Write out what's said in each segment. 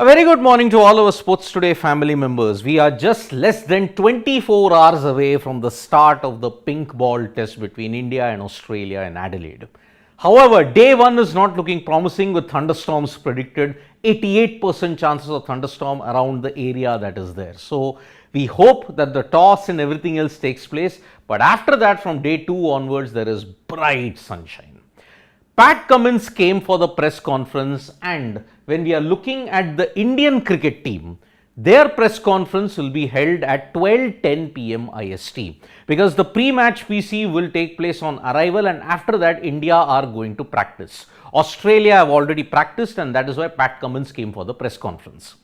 A very good morning to all our Sports Today family members. We are just less than 24 hours away from the start of the pink ball test between India and Australia in Adelaide. However, day one is not looking promising with thunderstorms predicted, 88% chances of thunderstorm around the area that is there. So, we hope that the toss and everything else takes place, but after that from day two onwards there is bright sunshine. Pat Cummins came for the press conference, and when we are looking at the Indian cricket team, their press conference will be held at 12:10 PM IST because the pre-match PC will take place on arrival, and after that India are going to practice. Australia have already practiced, and that is why Pat Cummins came for the press conference.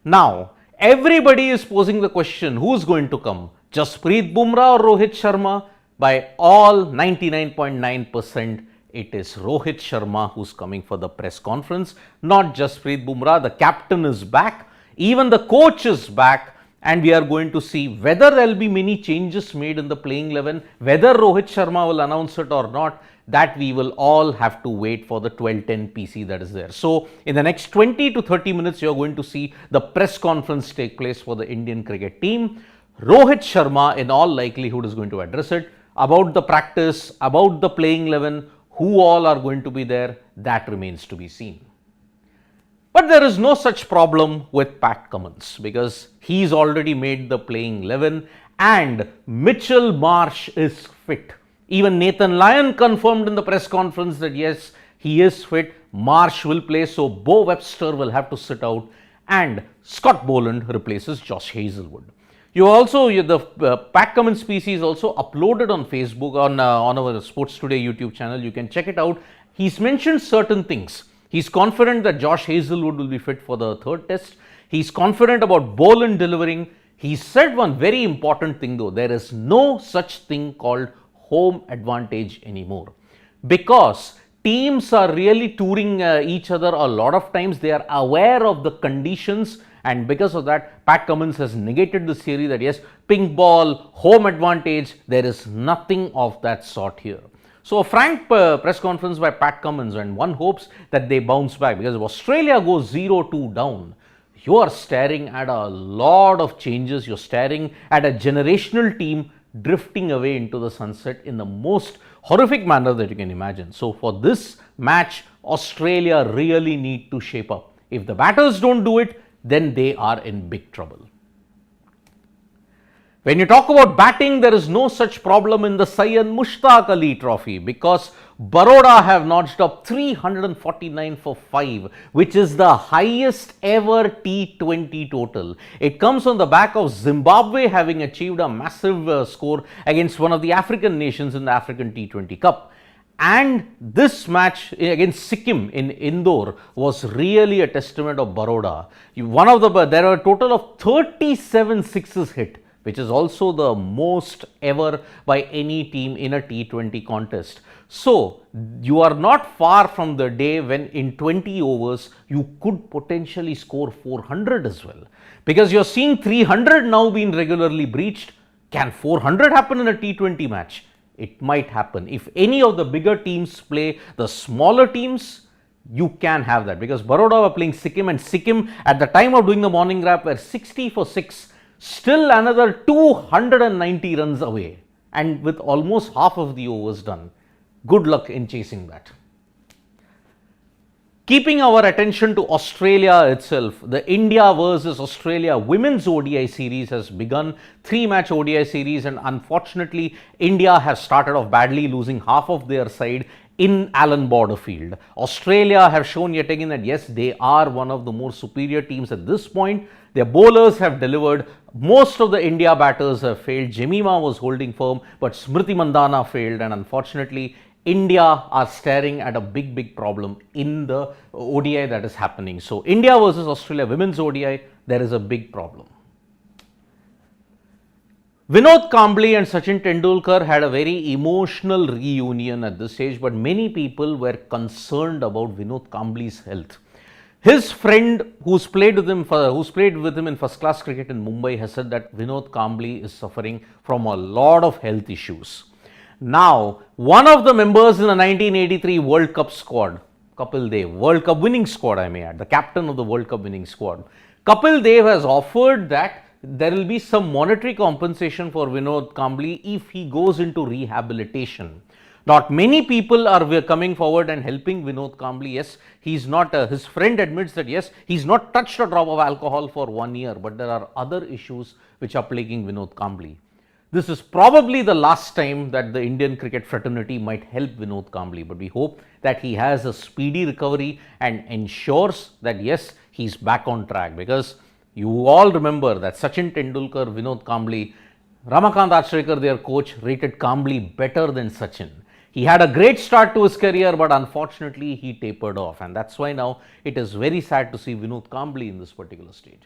Now, everybody is posing the question, who is going to come? Jasprit Bumrah or Rohit Sharma? By all 99.9%, it is Rohit Sharma who's coming for the press conference, not Jasprit Bumrah. The captain is back, even the coach is back, and we are going to see whether there will be many changes made in the playing 11, whether Rohit Sharma will announce it or not. That we will all have to wait for the 12:10 PC that is there. So, in the next 20 to 30 minutes, you are going to see the press conference take place for the Indian cricket team. Rohit Sharma, in all likelihood, is going to address it about the practice, about the playing 11, who all are going to be there, that remains to be seen. But there is no such problem with Pat Cummins because he's already made the playing 11 and Mitchell Marsh is fit. Even Nathan Lyon confirmed in the press conference that yes, he is fit, Marsh will play, so Bo Webster will have to sit out and Scott Boland replaces Josh Hazlewood. The Pat Cummins piece is also uploaded on Facebook on our Sports Today YouTube channel. You can check it out. He's mentioned certain things. He's confident that Josh Hazlewood will be fit for the third test. He's confident about Boland delivering. He said one very important thing though, there is no such thing called home advantage anymore because teams are really touring each other a lot of times. They are aware of the conditions, and because of that, Pat Cummins has negated this theory that yes, pink ball, home advantage, there is nothing of that sort here. So, a frank press conference by Pat Cummins, and one hopes that they bounce back because if Australia goes 0-2 down, you are staring at a lot of changes. You're staring at a generational team drifting away into the sunset in the most horrific manner that you can imagine. So, for this match, Australia really need to shape up. If the batters don't do it, then they are in big trouble. When you talk about batting, there is no such problem in the Syed Mushtaq Ali Trophy because Baroda have notched up 349 for 5, which is the highest ever T20 total. It comes on the back of Zimbabwe having achieved a massive score against one of the African nations in the African T20 Cup. And this match against Sikkim in Indore was really a testament of Baroda. There are a total of 37 sixes hit, which is also the most ever by any team in a T20 contest. So, you are not far from the day when in 20 overs you could potentially score 400 as well. Because you are seeing 300 now being regularly breached. Can 400 happen in a T20 match? It might happen. If any of the bigger teams play the smaller teams, you can have that because Baroda were playing Sikkim, and Sikkim at the time of doing the morning wrap were 60 for 6, still another 290 runs away, and with almost half of the overs done. Good luck in chasing that. Keeping our attention to Australia itself, the India versus Australia women's ODI series has begun, 3-match ODI series, and unfortunately India has started off badly, losing half of their side in Allan Border Field. Australia have shown yet again that yes, they are one of the more superior teams at this point. Their bowlers have delivered. Most of the India batters have failed. Jemima was holding firm, but Smriti Mandhana failed, and unfortunately India are staring at a big problem in the ODI that is happening. So, India versus Australia women's ODI, there is a big problem. Vinod Kambli and Sachin Tendulkar had a very emotional reunion at this stage, but many people were concerned about Vinod Kambli's health. His friend who's played with him in first class cricket in Mumbai has said that Vinod Kambli is suffering from a lot of health issues. Now, one of the members in the 1983 World Cup squad Kapil Dev, World Cup winning squad, I may add, the captain of the World Cup winning squad. Kapil Dev has offered that there will be some monetary compensation for Vinod Kambli if he goes into rehabilitation. Not many people are coming forward and helping Vinod Kambli. Yes, he's not, his friend admits that yes, he's not touched a drop of alcohol for 1 year, but there are other issues which are plaguing Vinod Kambli. This is probably the last time that the Indian cricket fraternity might help Vinod Kambli, but we hope that he has a speedy recovery and ensures that yes, he's back on track, because you all remember that Sachin Tendulkar, Vinod Kambli, Ramakant Achrekar, their coach, rated Kambli better than Sachin. He had a great start to his career, but unfortunately he tapered off, and that's why now it is very sad to see Vinod Kambli in this particular stage.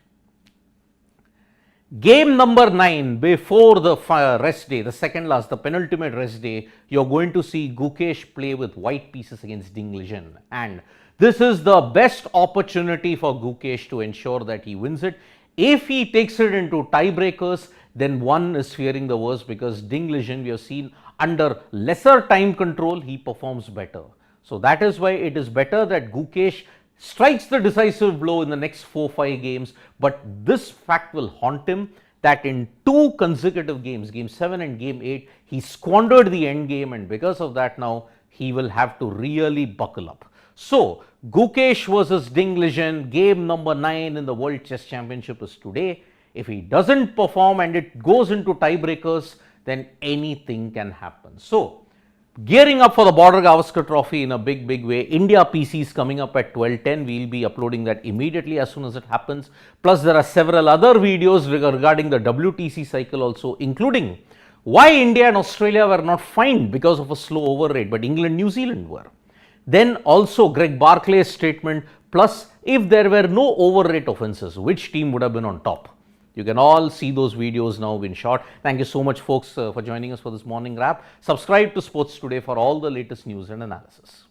Game number 9, before the rest day, the second last, the penultimate rest day, you're going to see Gukesh play with white pieces against Dinglish, and this is the best opportunity for Gukesh to ensure that he wins it. If he takes it into tiebreakers, then one is fearing the worst, because Dinglish, we have seen under lesser time control, he performs better. So that is why it is better that Gukesh strikes the decisive blow in the next 4-5 games, but this fact will haunt him that in 2 consecutive games, game 7 and game 8, he squandered the end game, and because of that now he will have to really buckle up. So Gukesh versus Dinglish, game number 9 in the World Chess Championship is today. If he doesn't perform and it goes into tiebreakers, then anything can happen. So gearing up for the Border Gavaskar Trophy in a big way. India PC is coming up at 12:10. We'll be uploading that immediately as soon as it happens. Plus there are several other videos regarding the WTC cycle also, including why India and Australia were not fined because of a slow over rate, but England, New Zealand were. Then also Greg Barclay's statement, plus if there were no over rate offences, which team would have been on top. You can all see those videos now in short. Thank you so much folks for joining us for this morning wrap. Subscribe to Sports Today for all the latest news and analysis.